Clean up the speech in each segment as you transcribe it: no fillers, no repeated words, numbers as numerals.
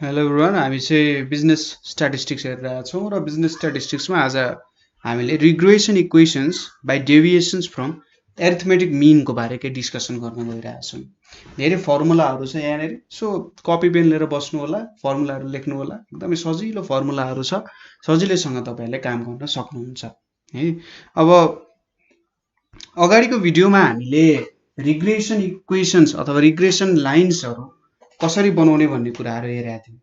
Hello everyone, हामी चाहिँ business statistics हेरिरहेका छौँ र बिजनेस स्ट्याटिस्टिक्समा आज हामीले regression equations by deviations from arithmetic मिनको बारे केही डिस्कसन गर्न गइरहेका छौँ। धेरै फर्मुलाहरू छ यहाँनिर, सो कपी पेन लिएर बस्नु होला, फर्मुलाहरू लेख्नु होला। एकदमै सजिलो फर्मुलाहरू छ, सजिलैसँग तपाईँहरूले काम गर्न सक्नुहुन्छ है। अब अगाडिको भिडियोमा हामीले रिग्रेसन इक्वेसन्स अथवा रिग्रेसन लाइन्सहरू कसरी बनाउने भन्ने कुराहरू हेरेका थियौँ।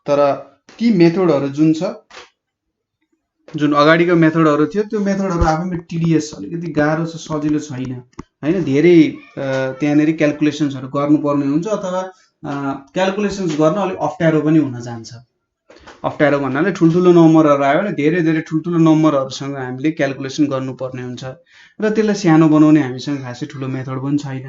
तर ती मेथडहरू जुन अगाडिको मेथडहरू थियो त्यो मेथडहरू आफैमा टिडिएस अलिकति गाह्रो छ, सजिलो छैन हैन। धेरै त्यहाँनिर क्याल्कुलेसन्सहरू गर्नुपर्ने हुन्छ अथवा क्याल्कुलेसन्स गर्न अलिक अप्ठ्यारो पनि हुन जान्छ। अप्ठ्यारो भन्नाले ठुल्ठुलो नम्बरहरू आयो भने धेरै ठुल्ठुलो नम्बरहरूसँग हामीले क्याल्कुलेसन गर्नुपर्ने हुन्छ र त्यसलाई सानो बनाउने हामीसँग खासै ठुलो मेथड पनि छैन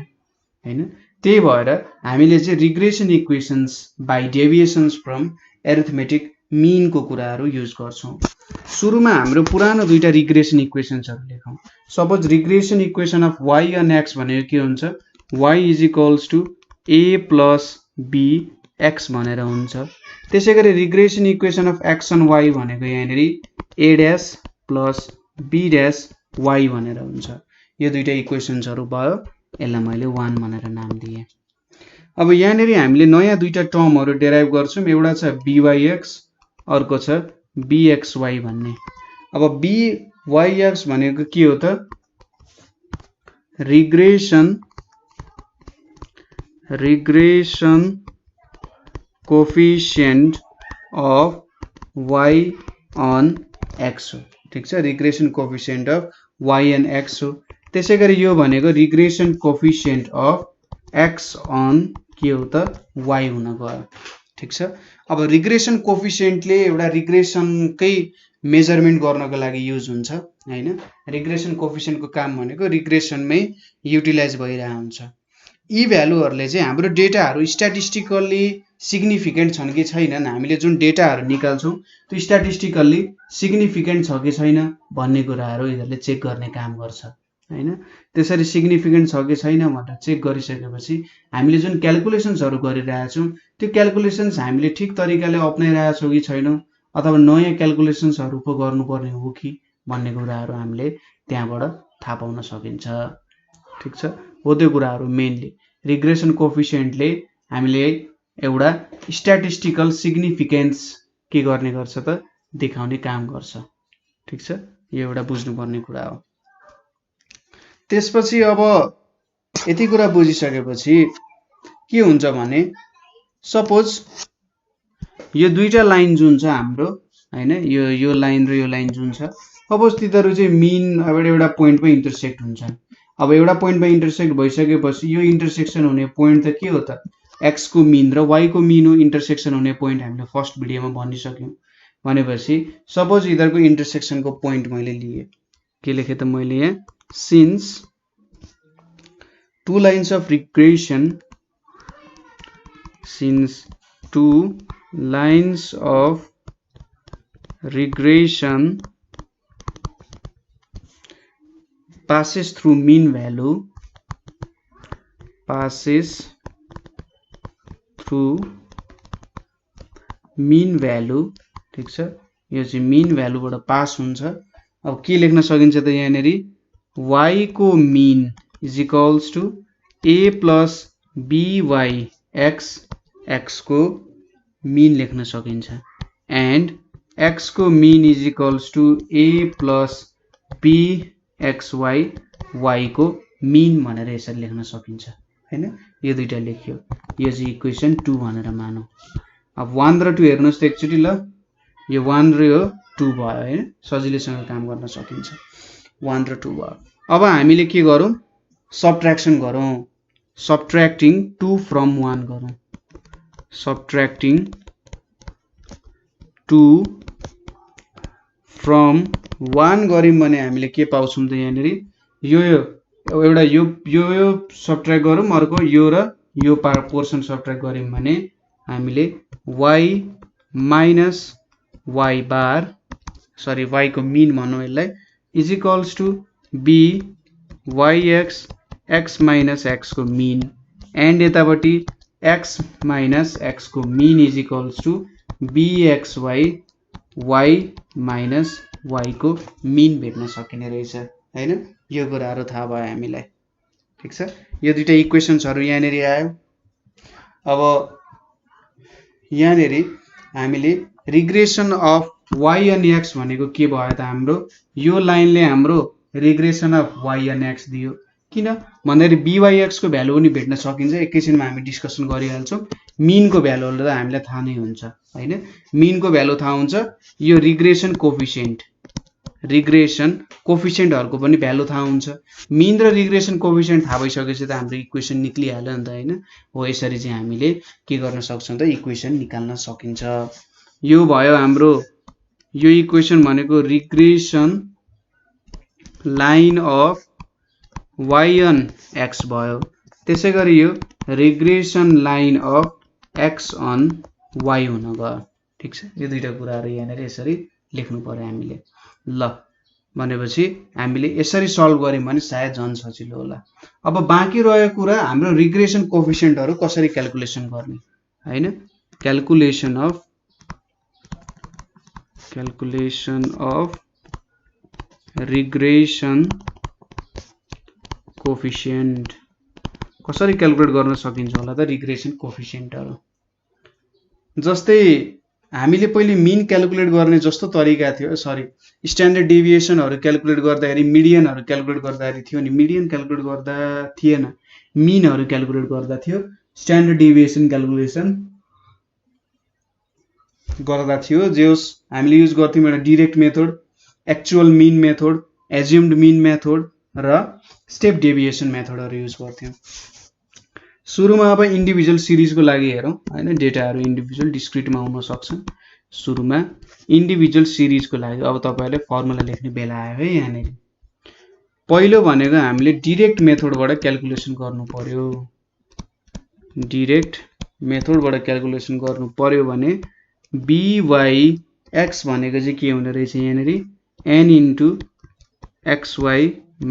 हैन। त्यही भएर हामीले चाहिँ regression equations by deviations from arithmetic मिनको कुराहरू युज गर्छौँ। सुरुमा हाम्रो पुरानो दुईटा रिग्रेसन इक्वेसन्सहरू लेखौँ। Suppose regression equation of Y and X भनेको के हुन्छ, Y is equals to A plus B X भनेर हुन्छ। त्यसै गरी regression equation of X and Y भनेको यहाँनिर A dash plus B dash Y भनेर हुन्छ। यो दुईटा इक्वेसन्सहरू भयो, यसलाई मैले 1 भनेर नाम दिएँ। अब यहाँनिर हामीले नयाँ दुईटा टर्महरू डेराइभ गर्छौँ। एउटा छ बीवाईएक्स, अर्को छ बीएक्सवाई भन्ने। अब बीवाईएक्स भनेको के हो त, regression coefficient of Y on X हो। ठिक छ, regression coefficient of Y on X हो। त्यसै गरी यो भनेको regression coefficient of X on के हो त, वाई हुन गयो। ठिक छ। अब रिग्रेसन कोफिसिएन्टले एउटा रिग्रेसनकै मेजरमेन्ट गर्नको लागि युज हुन्छ हैन। रिग्रेसन कोफिसिएन्टको काम भनेको रिग्रेसनमै युटिलाइज भइरहेको हुन्छ। यी भ्यालुहरूले चाहिँ हाम्रो डेटाहरू स्ट्याटिस्टिकल्ली सिग्निफिकेन्ट छन् कि छैनन्, हामीले जुन डेटाहरू निकाल्छौँ त्यो स्ट्याटिस्टिकल्ली सिग्निफिकेन्ट छ कि छैन भन्ने कुराहरू यिनीहरूले चेक गर्ने काम गर्छ हैन। त्यसरी सिग्निफिकेन्ट छ कि छैन भनेर चेक गरिसकेपछि हामीले जुन क्याल्कुलेसन्सहरू गरिरहेछौँ त्यो क्याल्कुलेसन्स हामीले ठिक तरिकाले अप्नाइरहेका छौँ कि छैनौँ अथवा नयाँ क्याल्कुलेसन्सहरू पो गर्नुपर्ने हो कि भन्ने कुराहरू हामीले त्यहाँबाट थाहा पाउन सकिन्छ। ठिक छ, हो त्यो कुराहरू मेनली रिग्रेसन कोफिसिएन्टले हामीले एउटा स्ट्याटिस्टिकल सिग्निफिकेन्स के गर्ने गर्छ त, देखाउने काम गर्छ। ठिक छ, यो एउटा बुझ्नुपर्ने कुरा हो। त्यसपछि अब यति कुरा बुझिसकेपछि के हुन्छ भने, सपोज यो दुईटा लाइन जुन छ हाम्रो हैन, यो लाइन र यो लाइन जुन छ, सपोज तिनीहरू चाहिँ मिन अब एउटा पोइन्टमा इन्टरसेक्ट हुन्छन्। अब एउटा पोइन्टमा इन्टरसेक्ट भइसकेपछि यो इन्टरसेक्सन हुने पोइन्ट त के हो त, एक्स को मिन र वाई को मिन हो। इन्टरसेक्सन हुने पोइन्ट हामीले फर्स्ट भिडियोमा भनिसक्यौँ। भनेपछि सपोज यिनीहरूको इन्टरसेक्सनको पोइन्ट मैले लिए, के लेखेँ त मैले यहाँ, since two lines of regression passes through mean value, ठिक छ, यो चाहिँ मिन भ्यालुबाट पास हुन्छ। अब के लेख्न सकिन्छ त यहाँनिर, y को mean is equals to a plus by x को मिन लेख्न सकिन्छ, एन्ड x को mean is equals to a plus bxy y को मिन भनेर यसरी लेख्न सकिन्छ हैन। यो दुईटा लेख्यो, यो चाहिँ इक्वेसन 2 भनेर मानौ। अब 1 र 2 हेर्नुहोस् त एकचोटि, ल यो 1 र यो 2 भयो हैन, सजिलैसँग काम गर्न सकिन्छ। 1 र 2 भयो। अब हामीले के गरौँ, सब्ट्र्याक्सन गरौँ। सब्ट्र्याक्टिङ 2 फ्रम 1 गरौँ। सब्ट्र्याक्टिङ 2 फ्रम 1 गऱ्यौँ भने हामीले के पाउँछौँ त यहाँनिर, यो एउटा यो सब्ट्र्याक्ट गरौँ, अर्को यो र यो पोर्सन सब्ट्र्याक्ट गऱ्यौँ भने हामीले y minus y bar, sorry y को मिन भनौँ यसलाई, is equals to B yx x minus x को मिन, एन्ड यतापट्टि x माइनस x को mean is equals to bxy y minus y को मीन भेट्न सकिने रहेछ हैन। यो कुराहरु थाहा भयो हामीलाई। ठीक छ, यो दुईटा इक्वेशन्सहरु यहाँनेरि आयो। अब यहाँनेरि हामीले regression of y and x भनेको के भयो त हाम्रो यो लाइनले हाम्रो regression of y and x दियो। किन भन्दाखेरि byx को भ्यालु पनि भेट्न सकिन्छ, एकैछिनमा हामी डिस्कसन गरिहाल्छौं। मीन को भ्यालु त हामीलाई थाहा नै हुन्छ हैन, मीन को भ्यालु थाहा हुन्छ। यो रिग्रेसन कोफिसिएन्टहरुको पनि भ्यालु थाहा हुन्छ। मीन र रिग्रेसन कोफिसिएन्ट थाहा भइसकेपछि त हाम्रो इक्वेसन निक्लिहाल्यो नि त हैन। हो यसरी चाहिँ हामीले के गर्न सक्छौं त इक्वेसन निकाल्न सकिन्छ। यो भयो हाम्रो यो इक्वेसन भनेको regression line of y on x भयो। त्यसैगरी यो regression line of x on y हुन गयो। ठीक छ, यो दुईटा कुराहरु यहाँनेर यसरी लेख्नु पर्यो हामीले। ल भनेपछि हामीले यसरी सल्भ गर्यौं भने सायद झन् सजिलो होला। अब बाँकी रहेको कुरा हाम्रो रिग्रेसन कोफिसिएन्टहरु कसरी क्याल्कुलेसन गर्ने हैन। क्याल्कुलेसन अफ रिग्रेसन कोफिसिएन्ट कसरी क्याल्कुलेट गर्न सकिन्छ होला त रिग्रेसन कोफिसिएन्टहरु। जस्तै हामीले पहिले मीन क्याल्कुलेट गर्ने जस्तो तरिका थियो, सरी स्ट्यान्डर्ड डेभिएसनहरु क्याल्कुलेट गर्दाखेरि मिडियनहरु क्याल्कुलेट गर्दाखेरि थियो नि, मिडियन क्याल्कुलेट गर्दा थिएन, मीनहरु क्याल्कुलेट गर्दा थियो। स्ट्यान्डर्ड डेभिएसन क्याल्कुलेसन गर्दा थियो। जेस हामीले युज गर्थ्यौं एउटा direct method, actual mean method, assumed मीन मेथड र स्टेप डेभिएसन मेथडहरु युज गर्थ्यौं। सुरुमा अब इन्डिभिजुअल सिरिजको लागि हेरौं हैन, डेटाहरु इन्डिभिजुअल डिस्क्रिटमा हुन सक्छन्। सुरुमा इन्डिभिजुअल सिरिजको लागि अब तपाईहरुले फर्मुला लेख्ने बेला आयो है। यहाँनेरि पहिलो भनेको हामीले डाइरेक्ट मेथडबाट क्याल्कुलेसन गर्नु पर्यो। डाइरेक्ट मेथडबाट क्याल्कुलेसन गर्नु पर्यो भने byx भनेको चाहिँ के हुने रहेछ यहाँनेरि n into xy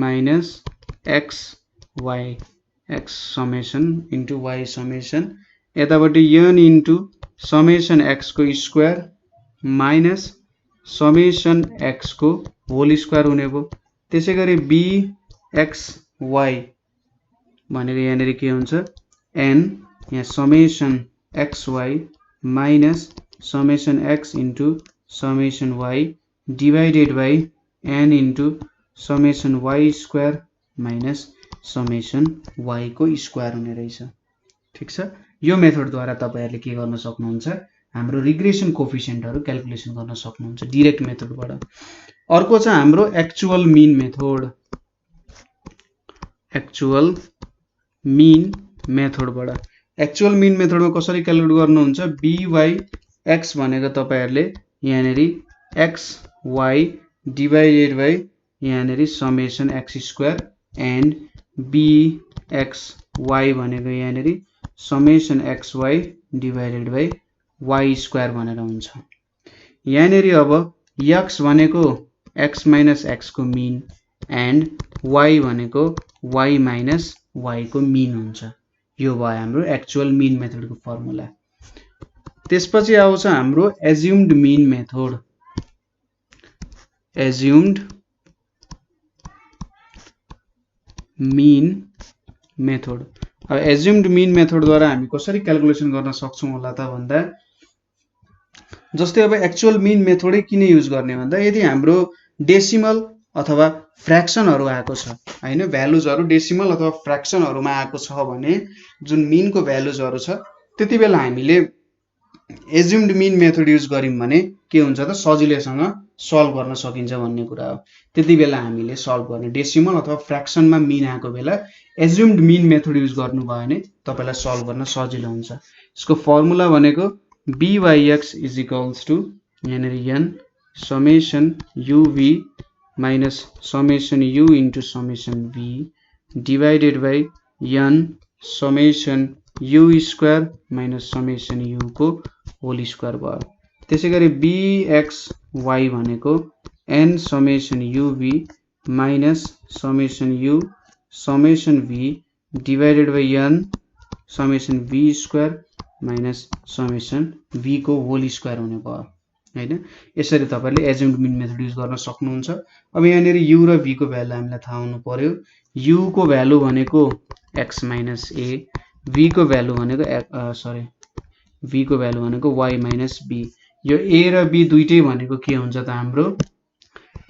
minus xy x summation into y summation, यतापट्टि n इन्टु समेसन x को स्क्वायर माइनस समेसन x को होल स्क्वायर हुने भयो। त्यसैगरी bxy भनेको यहाँनेरि के हुन्छ n यहाँ summation xy minus summation x into summation y divided by n into summation y square minus summation y को स्क्वायर हुने रहेछ। ठीक छ, यो मेथडद्वारा तपाईहरुले के गर्न सक्नुहुन्छ हाम्रो रिग्रेसन कोफिसिएन्टहरु क्याल्कुलेसन गर्न सक्नुहुन्छ डाइरेक्ट मेथडबाट। अर्को छ हाम्रो actual mean method. Actual mean मेथडबाट एक्चुअल मीन मेथडमा कसरी क्याल्कुलेट गर्नुहुन्छ byx भनेको तपाईहरुले यहाँनेरि xy डिवाइडेड बाइ यहाँनेरि summation x square and bxy भनेको यहाँनेरि summation xy divided by y square भनेर हुन्छ। यहाँनेरि अब x भनेको x माइनस x को मीन एन्ड y भनेको y माइनस y को मीन हुन्छ। यो भयो हाम्रो एक्चुअल मीन मेथडको फर्मुला। त्यसपछि आउँछ हाम्रो एज्युम्ड मीन मेथड। एज्युम्ड मीन मेथड। अब एज्युम्ड मीन मेथडद्वारा हामी कसरी क्याल्कुलेसन गर्न सक्छौं होला त भन्दा जस्तै अब एक्चुअल मीन मेथडै किन युज गर्ने भन्दा यदि हाम्रो डेसिमल अथवा फ्र्याक्सनहरु आएको छ हैन, भ्यालुजहरु डेसिमल अथवा फ्र्याक्सनहरुमा आएको छ भने जुन मीन को भ्यालुजहरु छ त्यतिबेला हामीले एज्युम्ड मीन मेथड युज गर्यौं भने के हुन्छ त सजिलैसँग सल्भ गर्न सकिन्छ भन्ने कुरा हो। त्यतिबेला हामीले सल्भ गर्ने डेसिमल अथवा फ्र्याक्सनमा मीन आएको बेला एज्युम्ड मीन मेथड युज गर्नु भयो भने तपाईलाई सल्भ गर्न सजिलो हुन्छ। यसको फर्मुला भनेको byx इज इक्वल्स टु यहाँनेरि n summation uv minus summation u into summation v divided by n summation u square minus summation u को होल स्क्वायर भयो। त्यसैगरी bxy भनेको n summation uv minus summation u summation v divided by n summation v square minus summation v को whole square हुने भयो हैन। यसरी तपाईले एज्युम्ड मिन मेथड युज गर्न सक्नुहुन्छ। अब यहाँनेर u र v को भ्यालु हामीलाई थाहा हुनु पर्यो। u को भ्यालु भनेको x माइनस a, v को भ्यालु भनेको v को भ्यालु भनेको y माइनस b। यो a र b दुईटै भनेको के हुन्छ त हाम्रो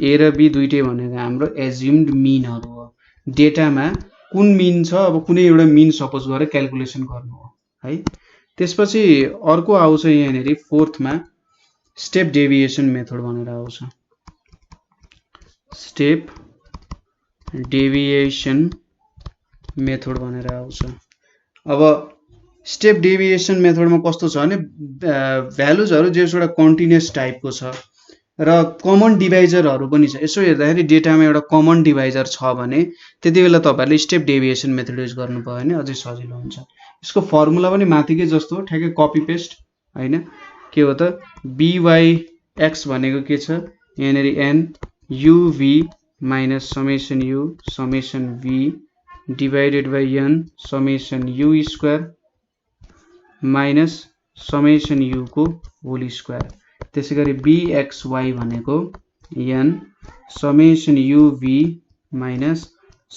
a र b दुईटै भनेको हाम्रो एज्युम्ड मिनहरु हो। डेटामा कुन मिन छ, अब कुनै एउटा मिन सपोज गरेर क्याल्कुलेसन गर्नु हो है। त्यसपछि अर्को आउँछ यहाँनेरि फोर्थमा स्टेप डेभिएसन मेथड भनेर आउँछ। स्टेप डेभिएसन मेथड भनेर आउँछ। अब स्टेप डेभिएसन मेथडमा कस्तो छ भने भ्यालुजहरु जेसुडा कन्टिन्युअस टाइपको छ र कमन डिभाइजरहरु पनि छ। यसो हेर्दाखेरि डेटामा एउटा कमन डिभाइजर छ भने त्यतिबेला तपाईहरुले स्टेप डेभिएसन मेथड युज गर्नुभयो भने अझै सजिलो हुन्छ। यसको फर्मुला पनि माथिकै जस्तो हो, ठ्याक्कै कपी पेस्ट हैन। के हो त byx भनेको के छ यहाँनेरि n uv minus summation u summation v divided by n summation u square minus summation u को होल स्क्वायर। त्यसैगरी bxy भनेको n summation uv minus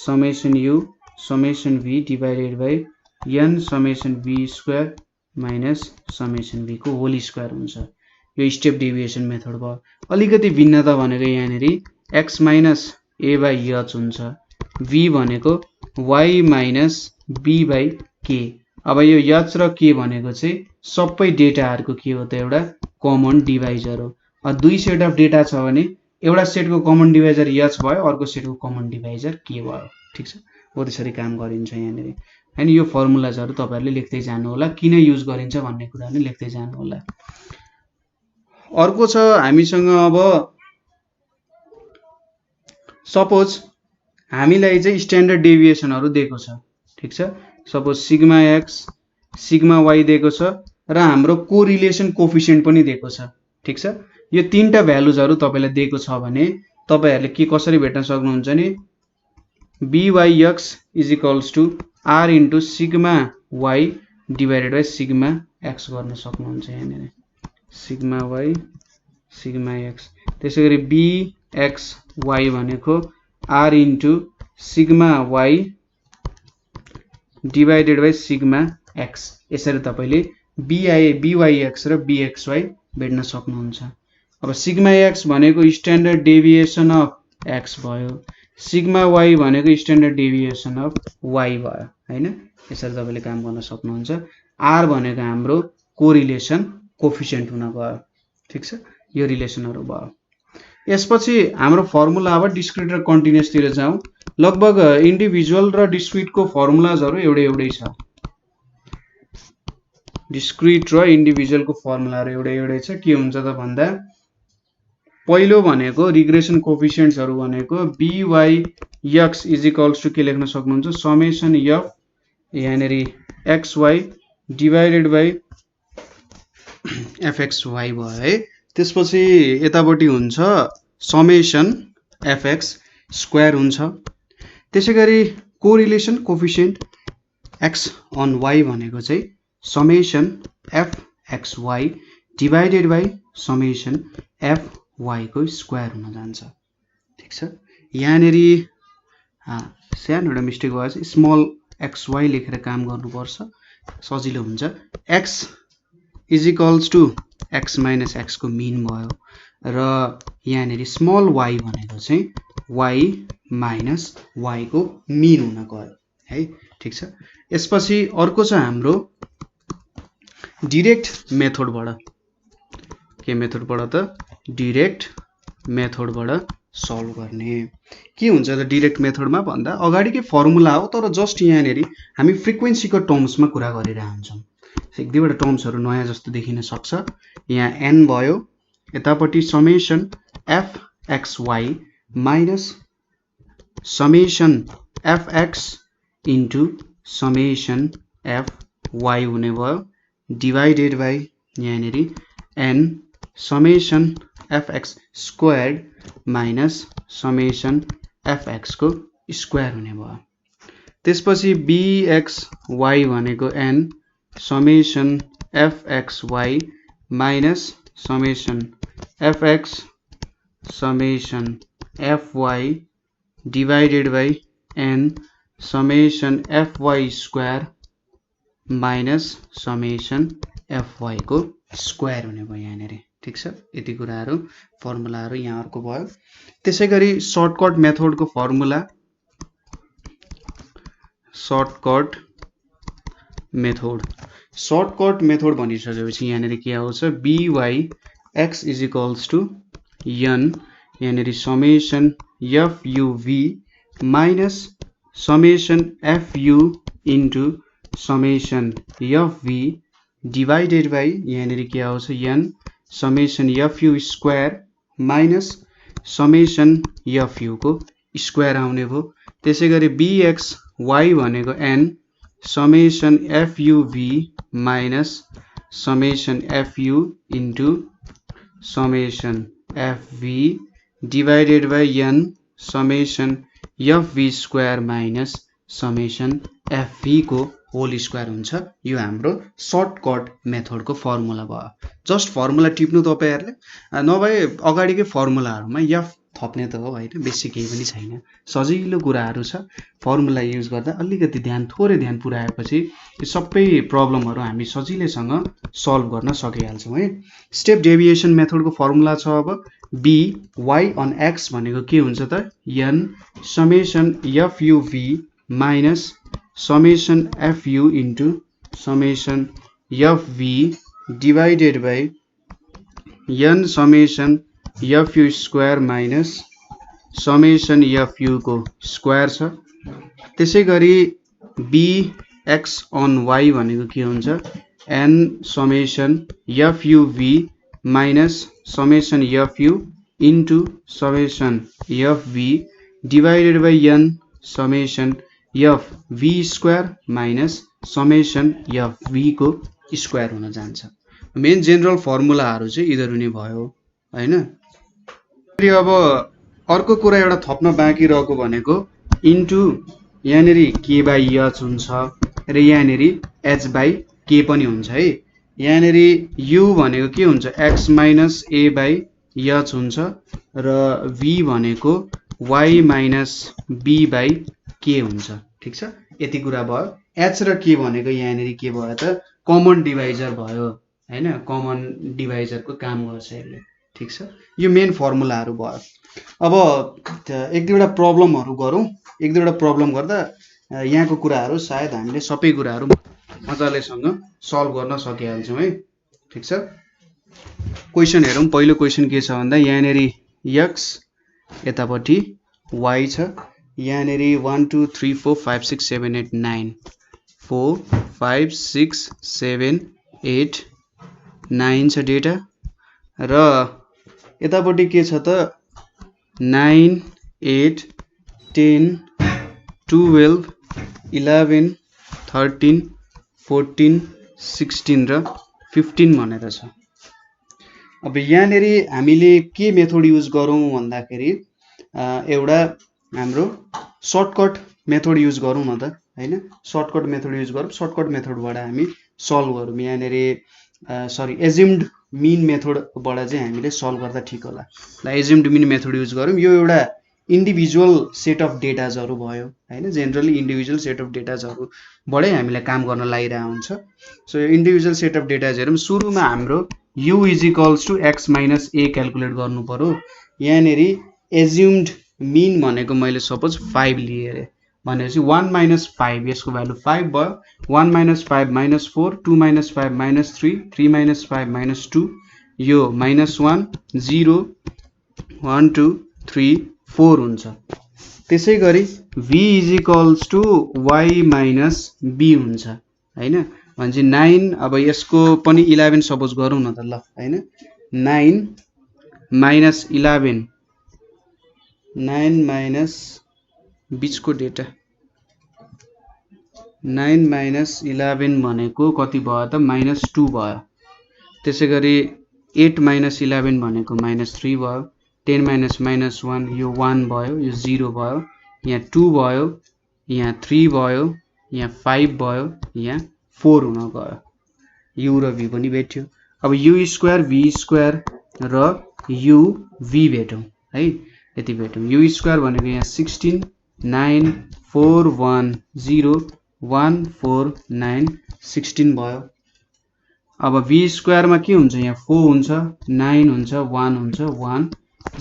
summation u summation v divided by n summation v square minus summation v को whole square हुन्छ। यो step deviation method भयो। अलिकति भिन्नता भनेको यहाँनेरि x minus a by h हुन्छ, v भनेको y minus b by k। अब यो h र k भनेको चाहिँ सबै डेटाहरुको के हो त एउटा कमन डिभाइजर हो। दुई सेट अफ डेटा छ भने एउटा सेटको कमन डिभाइजर h भयो, अर्को सेटको कमन डिभाइजर k भयो। ठीक छ, हो त्यसरी काम गरिन्छ यहाँनेरि हैन। यो फर्मुलाजहरु तपाईहरुले लेख्दै जानु होला, किन युज गरिन्छ भन्ने कुरा पनि लेख्दै जानु होला। अर्को छ हामीसँग अब सपोज हामीलाई चाहिँ स्ट्यान्डर्ड डेभिएसनहरु दिएको छ। ठीक छ, suppose sigma x sigma y दिएको छ र हाम्रो कोरिलेसन कोफिसिएन्ट पनि दिएको छ। ठीक छ, यो तीनटा भ्यालुजहरु तपाईलाई दिएको छ भने तपाईहरुले के कसरी भेट्न सक्नुहुन्छ नि byx is equals to r into sigma y divided by sigma x गर्न सक्नुहुन्छ यहाँनेर सिग्मा y सिग्मा x। त्यसैगरी bxy भनेको r into sigma y divided by sigma x। यसरी तपाईले byx र bxy भेट्न सक्नुहुन्छ। अब सिग्मा x भनेको स्ट्यान्डर्ड डेभिएसन अफ x भयो, सिग्मा y भनेको स्ट्यान्डर्ड डेभिएसन अफ y भयो हैन। यसरी तपाईले काम गर्न सक्नुहुन्छ। r भनेको हाम्रो कोरिलेसन कोफिसिएन्ट हुन गयो। ठीक छ, यो रिलेसनहरु भयो। यसपछि हाम्रो फर्मुला अब डिस्क्रिट र कन्टिन्युअस तिर जाउँ। लगभग इन्डिभिजुअल र डिस्क्रिट को फर्मुलाजहरु एउटै छ। डिस्क्रिट र इन्डिभिजुअल को फर्मुलाहरु एउटै छ। के हुन्छ त भन्दा पहिलो भनेको रिग्रेसन कोफिसिएन्ट्सहरु भनेको byx इज इक्वल्स टु के लेख्न सक्नुहुन्छ समेसन f यहाँनेरि xy डिवाइडेड बाइ fxy भयो है। त्यसपछि यतापटि हुन्छ समेसन fx स्क्वायर हुन्छ। त्यसैगरी correlation coefficient x on y भनेको चाहिँ summation fxy divided by summation fy को स्क्वायर हुन जान्छ। ठीक छ, यहाँनेरि सानो एउटा मिस्टेक भएछ, स्मल xy लेखेर काम गर्नुपर्छ, सजिलो हुन्छ। x is equals to x minus x को मिन भयो र यहाँनेरि स्मल y भनेको चाहिँ y माइनस y को मिन हुन गयो है। ठीक छ, यसपछि अर्को छ हाम्रो डाइरेक्ट मेथडबाट। के मेथडबाट त डाइरेक्ट मेथडबाट सल्भ गर्ने। के हुन्छ त डाइरेक्ट मेथडमा भन्दा अगाडिकै फर्मुला हो, तर जस्ट यहाँनेरि हामी फ्रिक्वेन्सीको टर्म्समा कुरा गरिरहन्छौँ। एक दुईवटा टर्म्सहरु नयाँ जस्तो देखिन सक्छ। यहाँ n भयो, यतापटि summation fxy minus summation fx into summation fy हुने भयो डिवाइडेड बाइ यहाँनेरि n summation fx squared minus summation fx को स्क्वायर हुने भयो। त्यसपछि bxy भनेको n summation fxy minus summation fx summation fy divided by n summation fy square minus summation fy को square हुने भयो यहाँनेरि। ठीक छ, यति कुराहरु फर्मुलाहरु यहाँहरुको भयो। त्यसैगरी सर्टकट मेथडको फर्मुला सर्टकट मेथड भनिसकेपछि यहाँनेरि के आउँछ byx is equals to n यहाँनेरि summation fuv minus summation fu into summation fv divided by यहाँनेरि के आउँछ n summation fu square minus summation fu को स्क्वायर आउने भयो। त्यसैगरी bxy भनेको n summation fuv minus summation fu into summation fv divided by n summation fv square minus summation fv को whole square हुन्छ। यो हाम्रो सर्टकट मेथडको फर्मुला भयो। जस्ट फर्मुला टिप्नु तपाईहरुले, नभए अगाडिकै फर्मुलाहरुमा f थप्ने त हो हैन, बेसी केही पनि छैन, सजिलो कुराहरु छ। फर्मुला युज गर्दा अलिकति थोरै ध्यान पुर्याएपछि यो सबै प्रब्लमहरु हामी सजिलैसँग सल्भ गर्न सकिहाल्छौं है। स्टेप डेभिएसन मेथडको फर्मुला छ अब by on x भनेको के हुन्छ त n summation fuv minus summation fu into summation fv divided by n summation fu square minus summation fu को स्क्वायर छ। त्यसैगरी bx on y भनेको के हुन्छ n summation fuv minus summation fu into summation fv divided by n summation fv square minus summation fv को square हुन जान्छ। Main general फर्मुलाहरु चाहिँ यिनीहरु नै भयो हैन। अब अर्को कुरा एउटा थप्न बाँकी रहेको भनेको इन्टु यहाँनेरि k बाई h हुन्छ र यहाँनेरि h बाई k पनि हुन्छ है। यहाँनेरि u भनेको के हुन्छ x minus a by h हुन्छ र v भनेको y minus b by k हुन्छ। ठीक छ, यति कुरा भयो। h र k भनेको यहाँनेरि के भयो त कमन डिवाइजर भयो हैन, कमन डिवाइजरको काम गर्छ यसले। ठीक छ, यो मेन फर्मुलाहरु भयो। अब एक दुईवटा प्रब्लमहरु गरौँ। एक दुईवटा प्रब्लम गर्दा यहाँको कुराहरु सायद हामीले सबै कुराहरु मजालेसँग सल्भ गर्न सकिहाल्छौं है। ठीक छ, क्वेशन हेरौँ। पहिलो क्वेशन के छ भन्दा यहाँनेरि x यतापटि y छ। यहाँनेरि 1 2 3 4 5 6 7 8 9 4 5 6 7 8 9 छ डेटा र यतापटि के छ त 9 8 10 12 11 13 14 16 र 15 भनेर छ। अब यहाँनेरि हामीले के मेथड युज गरौँ भन्दाखेरि एउटा हाम्रो सर्टकट मेथड युज गरौँ न त हैन। सर्टकट मेथड युज गरौँ। सर्टकट मेथडबाट हामी सल्भ गरौँ। यहाँनेरि सरी एज्युम्ड मीन मेथडबाट चाहिँ हामीले सल्भ गर्दा ठीक होला। ल एज्युम्ड मीन मेथड युज गरौँ। यो एउटा इन्डिभिजुअल सेट अफ डेटाजहरु भयो हैन। जेनरली इन्डिभिजुअल सेट अफ डेटाजहरु बडै हामीले काम गर्न लागिरहेको हुन्छ। सो यो इन्डिभिजुअल सेट अफ डेटाज हेरौँ। सुरुमा हाम्रो u is equals to x minus a calculate गर्नु पर्यो। यहाँनेरि एज्युम्ड मीन भनेको मैले सपोज 5 लिए रे भनेपछि 1 माइनस 5 यसको भ्यालु 5 भयो। 1 minus 5 minus 4 2 minus 5 minus 3 3 minus 5 minus 2 यो माइनस 1 0 1 2 3 4 हुन्छ। त्यसैगरी v is equals to y minus b हुन्छ हैन। भनेपछि 9 अब यसको पनि 11 सपोज गरौँ न त ल हैन। 9 माइनस 11 9 माइनस बीचको डेटा 9 माइनस 11 भनेको कति भयो त माइनस 2 भयो। त्यसैगरी 8 माइनस 11 भनेको माइनस 3 भयो। 10 माइनस माइनस 1 यो 1 भयो, यो 0 भयो, यहाँ 2 भयो, यहाँ 3 भयो, यहाँ 5 भयो, यहाँ 4 हुन गयो। u र v पनि भेट्यो। अब u स्क्वायर v स्क्वायर र u v भेटौँ है, यति भेटौँ। u स्क्वायर भनेको यहाँ 16 9 4 1 0 1 4 9 16 भयो। अब v स्क्वायरमा के हुन्छ, यहाँ 4 हुन्छ 9 हुन्छ 1 हुन्छ 1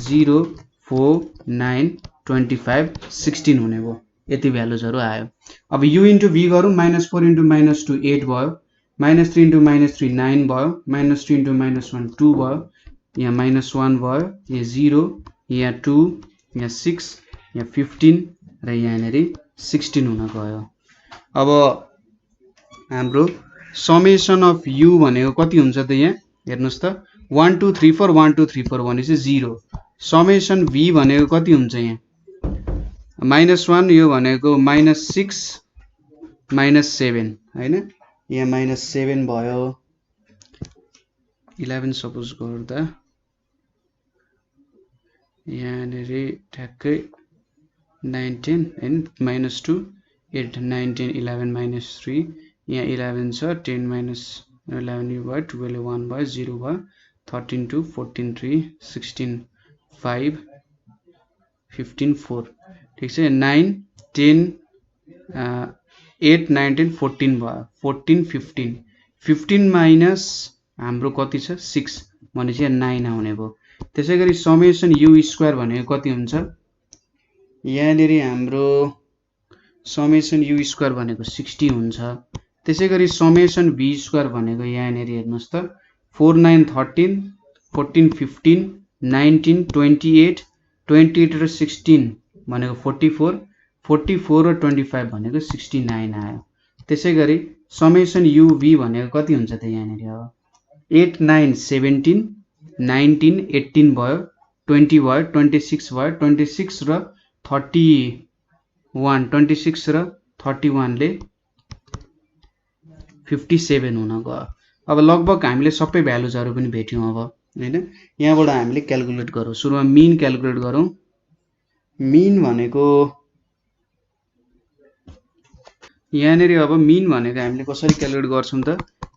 0 4 9 25 16 हुने भयो। यति भ्यालुजहरु आयो। अब u इन्टु v गरौँ, -4 इन्टु -2 8 भयो, -3 इन्टु -3 9 भयो, -2 इन्टु -1 2 भयो, यहाँ -1 भयो, यहाँ 0 यहाँ 2 यहाँ 6 यहाँ 15 र यहाँनेरि 16 हुन गयो। अब हाम्रो समेसन अफ u भनेको कति हुन्छ त, यहाँ हेर्नुस् त 1 2 3 4 1 2 3 4 भनेपछि 0। समेसन v भनेको कति हुन्छ, यहाँ -1 यो भनेको -6 -7 हैन, यहाँ -7 भयो। 11 सपोज गर्दा यहाँनेरि ठ्याक्कै 9 10 हैन, -2 8 9 10 11 -3 यहाँ 11 छ, 10 -11 यो भयो, 12 1 भयो, 0 भयो, 13 2 14 3 16 5 15 4 ठीक छ। 9 10 8 9 10 14 भयो, 14 15 15 माइनस हाम्रो कति छ 6 भनेपछि यहाँ 9 आउने भयो। त्यसैगरी समेसन u स्क्वायर भनेको कति हुन्छ, यहाँनेरि हाम्रो समेसन u स्क्वायर भनेको 60 हुन्छ। त्यसैगरी समेसन v स्क्वायर भनेको यहाँनेरि हेर्नुस् त 4 9 13 14 15 19 28 28 र 16 भनेको 44 44 र 25 भनेको 69 आयो। त्यसैगरी समेसन uv भनेको कति हुन्छ त, यहाँनेरि अब 8 9 17 19 18 भयो, 20 भयो, 26 भयो, 26 र 31 26 र 31 ले 57 हुन गयो। अब लगभग हामीले सबै भ्यालुजहरु पनि भेट्यौं अब हैन। यहाँबाट हामीले क्याल्कुलेट गरौँ। सुरुमा मिन क्याल्कुलेट गरौँ। मिन भनेको यहाँनेरि अब मिन भनेको हामीले कसरी क्याल्कुलेट गर्छौं त,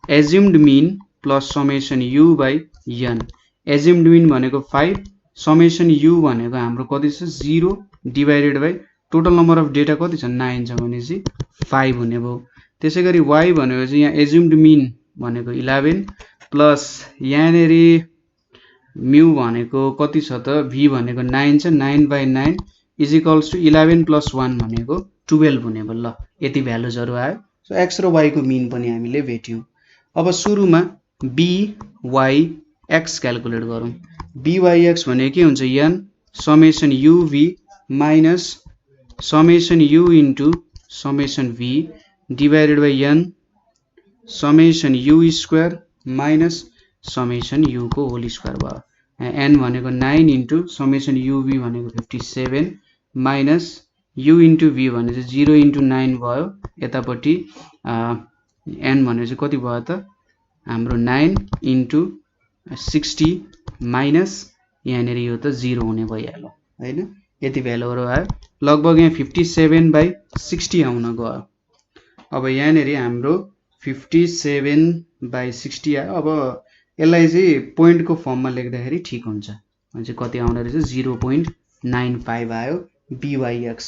assumed mean plus summation u by n। Assumed mean भनेको 5, समेसन u भनेको हाम्रो कति छ 0 divided by total number of data कति छ 9 छ भनेपछि 5 हुने भयो। त्यसैगरी y भनेको चाहिँ यहाँ एज्युम्ड मिन भनेको 11 प्लस यहाँनेरि म्यु भनेको कति छ त, v भनेको 9 छ, 9 by 9 is equals to 11 plus 1 भनेको 12 हुने भयो। ल यति भ्यालुजहरु आयो। सो x र y को मिन पनि हामीले भेट्यौं। अब सुरुमा by x क्याल्कुलेट गरौँ। by(x) भनेको के हुन्छ, n summation uv minus summation u into summation v divided by n summation u square minus summation u को होल स्क्वायर भयो। n भनेको 9 इन्टु समेसन uv भनेको 57 माइनस u इन्टु v भनेको 0 into 9 भयो। यतापट्टि n भनेको कति भयो त, हाम्रो 9 इन्टु 60 माइनस यहाँनेरि यो त 0 हुने भइहाल्यो हैन। यति भ्यालुहरु आयो। लगभग यहाँ 57 बाइ 60 आउन गयो। अब यहाँनेरि हाम्रो 57 बाइ 60 आयो। अब यसलाई चाहिँ पोइन्ट को फर्ममा लेख्दाखेरि ठीक हुन्छ। भने कति आउने रहेछ 0.95 आयो by(x).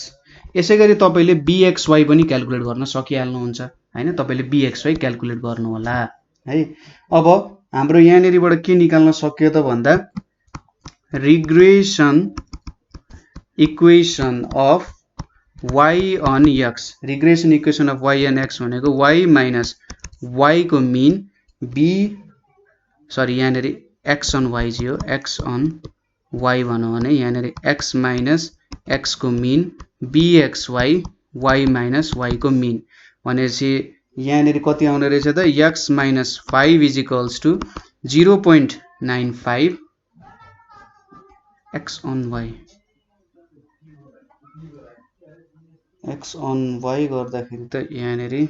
यसैगरी तपाईले bxy पनि क्याल्कुलेट गर्न सकिहाल्नुहुन्छ हैन। तपाईले bxy क्याल्कुलेट गर्नु होला है। अब हाम्रो यहाँनेरिबाट के निकाल्न सक्यो त भन्दा, regression equation of y on x। Regression equation of y on x भनेको y माइनस y को मिन यहाँनेरि x on y जियो, x on y भनौं भने यहाँनेरि x माइनस x को mean bxy y minus y को मिन भनेपछि यहाँनेरि कति आउने रहेछ त, x minus 5 is equals to 0.95 x on y। x on y गर्दाखेरि त यहाँनेरि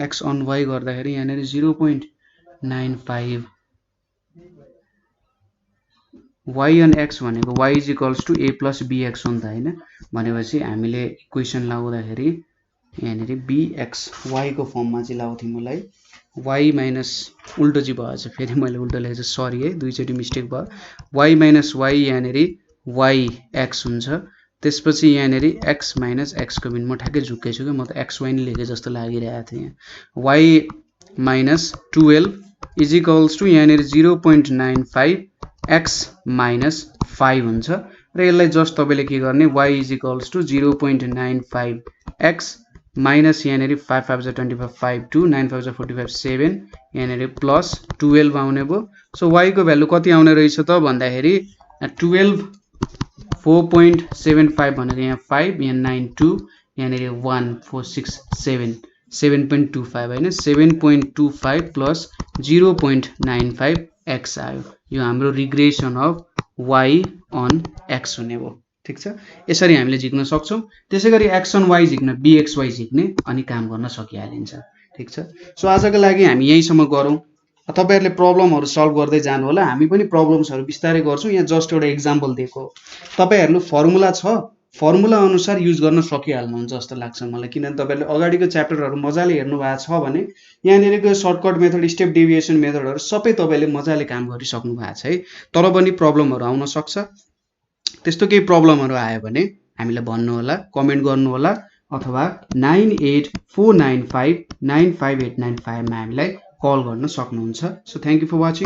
x on y गर्दाखेरि यहाँनेरि 0.95 y अन x भनेको y is equals to a plus bx हो नि त हैन भनेपछि हामीले इक्वेसन लगाउँदाखेरि यहाँनेरि bx y को फर्ममा चाहिँ लाउँथ्यौं मलाई y माइनस उल्टो चाहिँ भएछ फेरि मैले उल्टो लेखेछु सरी है दुईचोटी मिस्टेक भयो y माइनस y यहाँनेरि y x हुन्छ त्यसपछि यहाँनेरि x माइनस x को बिन म ठ्याक्कै झुक्कै छु के म त xy नै लेखे जस्तो लागिरहेको थियो यहाँ y minus 12 is equals to यहाँनेरि 0.95 x माइनस 5 हुन्छ र यसलाई जस्ट तपाईले के गर्ने y is equals to 0.95 x minus यहाँनेरि 5 5 जा 25 5 2 9 5 जा 45 7 यहाँनेरि प्लस 12 आउने भयो सो y को भ्यालु कति आउने रहेछ त भन्दाखेरि 12 4.75 भनेको यहाँ 5 यहाँ 9 2 यहाँनेरि 1 4 6 7 7.25 हैन 7.25 प्लस 0.95 x आयो यो हाम्रो regression of y on x हुने भयो ठीक छ यसरी हामीले झिक्न सक्छौं त्यसैगरी x अन y झिक्न bxy झिक्ने अनि काम गर्न सकिहालिन्छ ठीक छ सो आजको लागि हामी यहीसम्म गरौँ तपाईहरुले प्रब्लमहरु सल्भ गर्दै जानु होला हामी पनि प्रब्लम्सहरु बिस्तारै गर्छौं यहाँ जस्ट एउटा एक्जाम्पल दिएको तपाईहरुले फर्मुला छ फर्मुला अनुसार युज गर्न सकिहाल्नुहुन्छ जस्तो लाग्छ मलाई किनभने तपाईहरुले अगाडिको च्याप्टरहरु मजाले हेर्नु भएको छ भने यहाँनेरिको सर्टकट मेथड स्टेप डेभिएसन मेथडहरु सबै तपाईले मजाले काम गरिसक्नु भएको छ है तर पनि प्रब्लमहरु आउन सक्छ त्यस्तो केही प्रब्लमहरु आयो भने हामीलाई भन्नु होला कमेन्ट गर्नु होला अथवा 9849595895 मा हामीलाई कल गर्न सक्नुहुन्छ so thank you for watching